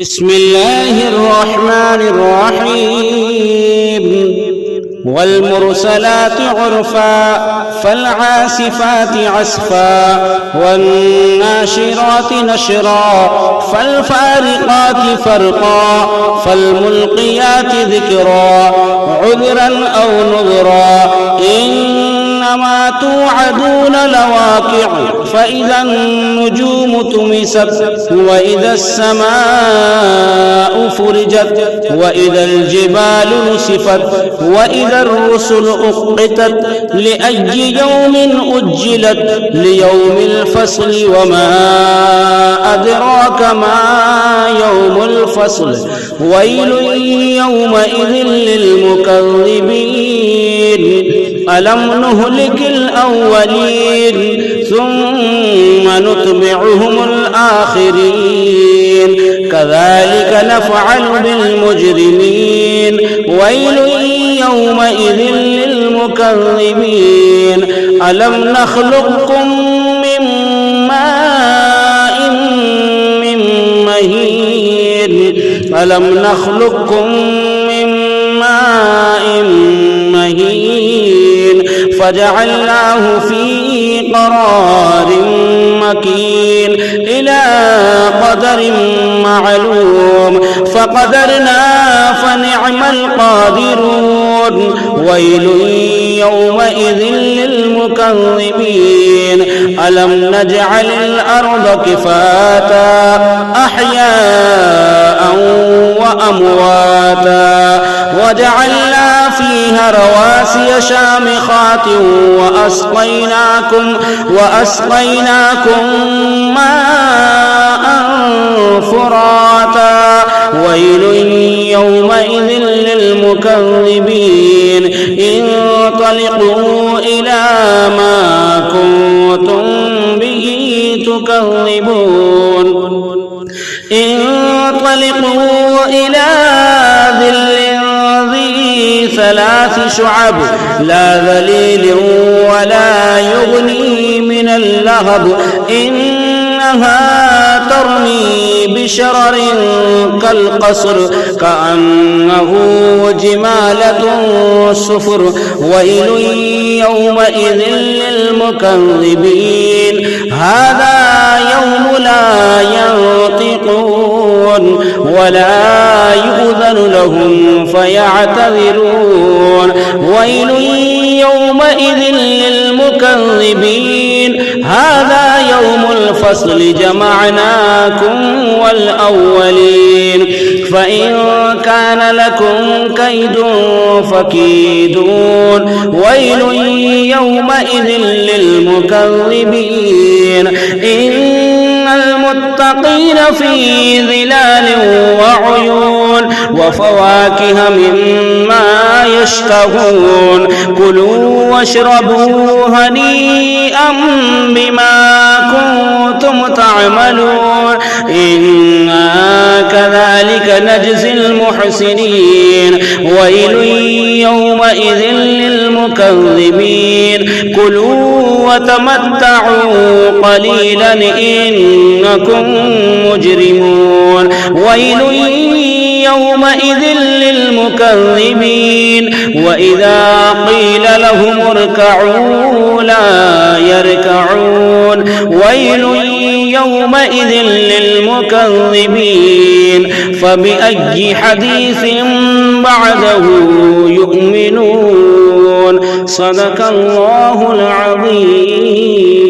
بسم الله الرحمن الرحيم والمرسلات عرفا فالعاصفات عصفا والناشرات نشرا فالفارقات فرقا فالملقيات ذكرا عذرا أو نذرا إنما توعدون لواقع فإذا النجوم طمست وإذا السماء فرجت وإذا الجبال نسفت وإذا الرسل أقتت لأي يوم أجلت ليوم الفصل وما أدراك ما يوم الفصل ويل يومئذ للمكذبين ألم نهلك الأولين ثم نتبعهم الآخرين كذلك نفعل بالمجرمين ويل يومئذ للمكذبين ألم نخلقكم من ماء مهين ألم نخلقكم من ماء مهين فجعلناه في قرار مكين إلى قدر معلوم فقدرنا فنعم القادرون ويل يومئذ للمكذبين ألم نجعل الأرض كفاتا أحياء وأمواتا وجعلنا فيها رواسي شامخات وأسقيناكم ماء فراتا ويل يومئذ للمكذبين انطلقوا إلى ما كنتم به تكذبون انطلقوا إلى ظل ذي ثلاث شعب لا ذليل ولا يغني من اللهب إنها ترمي بشرر كالقصر كأنه جمالة صفر ويل يومئذ للمكذبين هذا يوم لا ينطقون ولا يؤذن لهم فيعتذرون ويل يومئذ للمكذبين هذا يوم الفصل جمعناكم والأولين فإن كان لكم كيد فكيدون ويل يومئذ للمكذبين إن المتقين في ظلال وعيون وفواكه مما يشتهون كلوا واشربوا هنيئا بما كنتم تعملون إنا كذلك نجزي المحسنين ويل يومئذ للمكذبين كلوا وتمتعوا قليلا إنكم مجرمون ويل يومئذ للمكذبين وإذا قيل لهم اركعوا لا يركعون ويل يومئذ للمكذبين فبأي حديث بعده يؤمنون صدق الله العظيم.